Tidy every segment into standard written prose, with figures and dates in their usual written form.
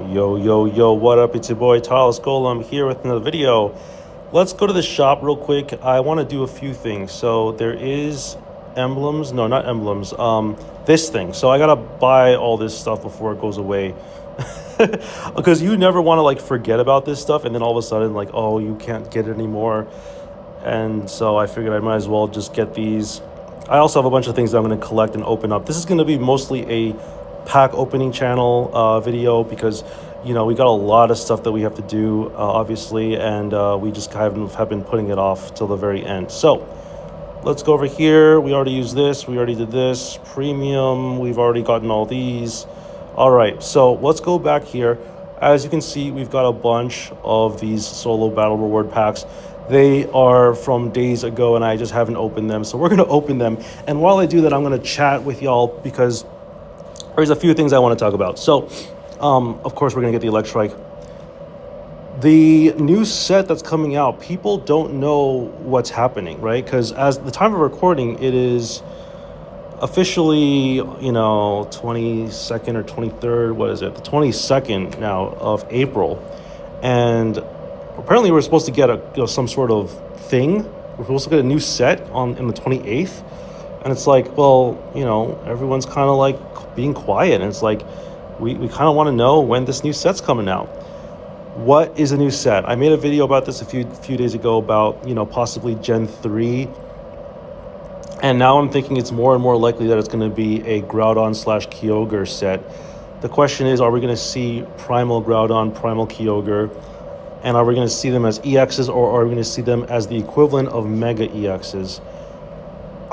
Yo, what up? It's your boy Tyler Skola. I'm here with another video. Let's go to the shop real quick. I want to do a few things. So there is emblems. No, not emblems. This thing. So I gotta buy all this stuff before it goes away. Because you never want to like forget about this stuff and then all of a sudden like, oh, you can't get it anymore. And so I figured I might as well just get these. I also have a bunch of things that I'm going to collect and open up. This is going to be mostly a pack opening channel video, because we got a lot of stuff that we have to do, obviously, and we just have been putting it off till the very end. So let's go over here. We already used this. We already did this. Premium. We've already gotten all these. All right, so let's go back here. As you can see, we've got a bunch of these solo battle reward packs. They are from days ago and I just haven't opened them. So we're going to open them. And while I do that, I'm going to chat with y'all because there's a few things I want to talk about. So, of course, we're going to get the Electrike. The new set that's coming out, people don't know what's happening, right? Because as the time of recording, it is officially, 22nd or 23rd, what is it? The 22nd now of April. And apparently we're supposed to get some sort of thing. We're supposed to get a new set on the 28th. And it's like, well, everyone's kind of like being quiet. And it's like, we kind of want to know when this new set's coming out. What is a new set? I made a video about this a few days ago about, possibly Gen 3. And now I'm thinking it's more and more likely that it's going to be a Groudon/Kyogre set. The question is, are we going to see Primal Groudon, Primal Kyogre? And are we going to see them as EXs, or are we going to see them as the equivalent of Mega EXs?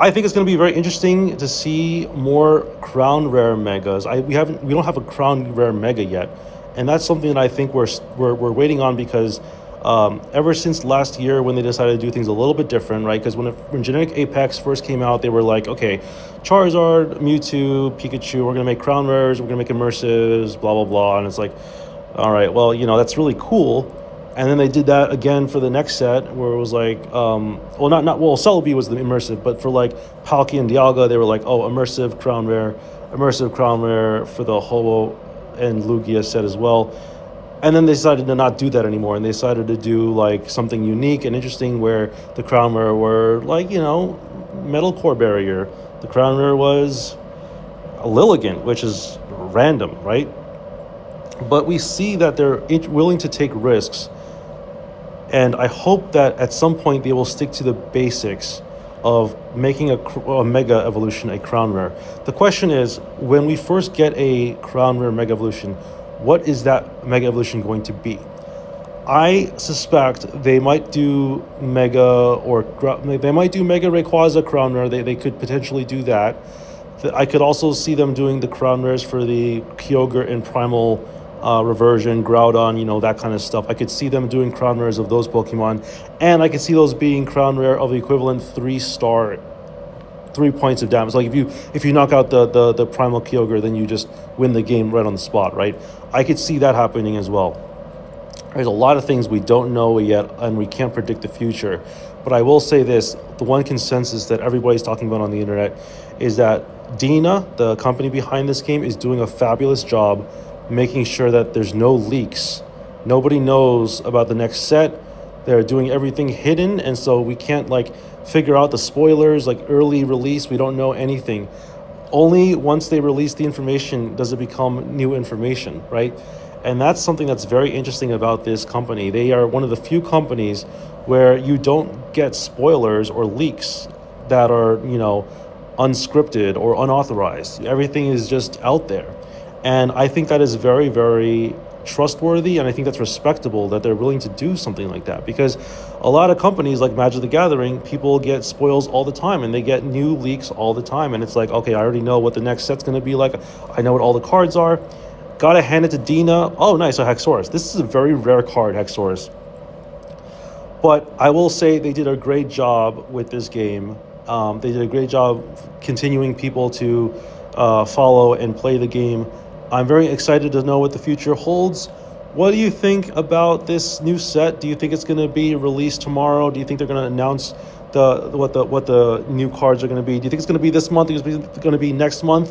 I think it's going to be very interesting to see more Crown Rare Megas. We don't have a Crown Rare Mega yet, and that's something that I think we're waiting on because ever since last year when they decided to do things a little bit different, right? Because when Genetic Apex first came out, they were like, okay, Charizard, Mewtwo, Pikachu, we're going to make Crown Rares, we're going to make Immersives, blah, blah, blah. And it's like, all right, well, that's really cool. And then they did that again for the next set where it was like, Celebi was the immersive, but for like Palkia and Dialga, they were like, oh, immersive Crown Rare for the Ho and Lugia set as well. And then they decided to not do that anymore, and they decided to do like something unique and interesting where the Crown Rare were like, Metal Core Barrier. The Crown Rare was a Lilligant, which is random, right? But we see that they're willing to take risks. And I hope that at some point they will stick to the basics of making a Mega Evolution a Crown Rare. The question is, when we first get a Crown Rare Mega Evolution, what is that Mega Evolution going to be? I suspect they might do Mega Rayquaza Crown Rare. They could potentially do that. I could also see them doing the Crown Rares for the Kyogre and Primal Reversion, Groudon, that kind of stuff. I could see them doing Crown Rares of those Pokemon, and I could see those being Crown Rare of the equivalent 3-star, 3 points of damage. Like if you knock out the Primal Kyogre, then you just win the game right on the spot, right? I could see that happening as well. There's a lot of things we don't know yet, and we can't predict the future. But I will say this, the one consensus that everybody's talking about on the internet is that Dina, the company behind this game, is doing a fabulous job making sure that there's no leaks. Nobody knows about the next set. They're doing everything hidden, and so we can't figure out the spoilers, early release. We don't know anything. Only once they release the information does it become new information, right? And that's something that's very interesting about this company. They are one of the few companies where you don't get spoilers or leaks that are, unscripted or unauthorized. Everything is just out there. And I think that is very, very trustworthy, and I think that's respectable that they're willing to do something like that, because a lot of companies like Magic the Gathering, people get spoils all the time and they get new leaks all the time, and it's like, okay, I already know what the next set's going to be like. I know what all the cards are. Gotta hand it to Dina. Oh, nice, a Hexorus. This is a very rare card, Hexorus. But I will say they did a great job with this game. They did a great job continuing people to follow and play the game. I'm very excited to know what the future holds. What do you think about this new set? Do you think it's going to be released tomorrow? Do you think they're going to announce what the new cards are going to be? Do you think it's going to be this month? Do you think it's going to be next month?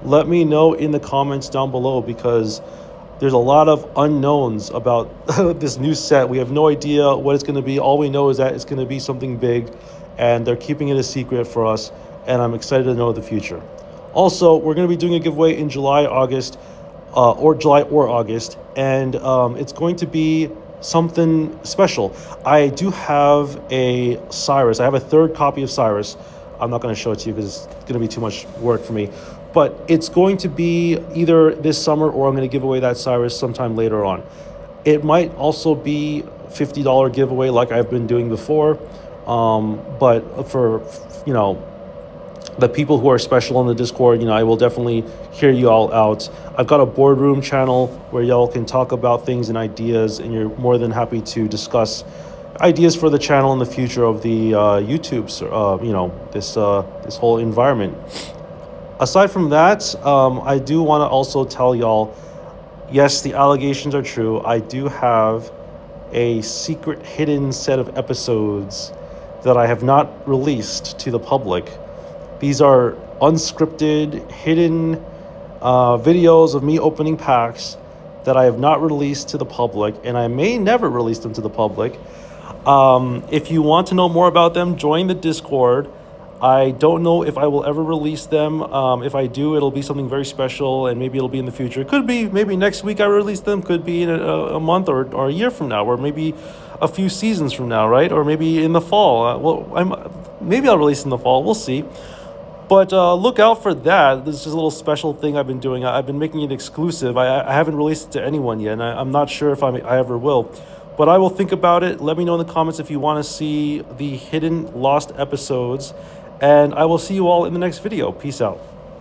Let me know in the comments down below, because There's a lot of unknowns about this new set. We have no idea what it's going to be. All we know is that it's going to be something big, and they're keeping it a secret for us. And I'm excited to know the future. Also, we're going to be doing a giveaway in July or August, and it's going to be something special. I do have a Cyrus. I have a third copy of Cyrus. I'm not going to show it to you because it's going to be too much work for me. But it's going to be either this summer or I'm going to give away that Cyrus sometime later on. It might also be $50 giveaway like I've been doing before. But for, you know, the people who are special on the Discord, you know, I will definitely hear you all out. I've got a boardroom channel where y'all can talk about things and ideas, and you're more than happy to discuss ideas for the channel and the future of the YouTube's, you know, this whole environment. Aside from that, I do want to also tell y'all, yes, the allegations are true. I do have a secret hidden set of episodes that I have not released to the public. These are unscripted, hidden videos of me opening packs that I have not released to the public, and I may never release them to the public. If you want to know more about them, join the Discord. I don't know if I will ever release them. If I do, it'll be something very special, and maybe it'll be in the future. It could be maybe next week I release them, could be in a month or a year from now, or maybe a few seasons from now, right? Or maybe in the fall. Maybe I'll release in the fall. We'll see. But look out for that. This is just a little special thing I've been doing. I've been making it exclusive. I haven't released it to anyone yet, and I'm not sure if I ever will. But I will think about it. Let me know in the comments if you want to see the hidden lost episodes. And I will see you all in the next video. Peace out.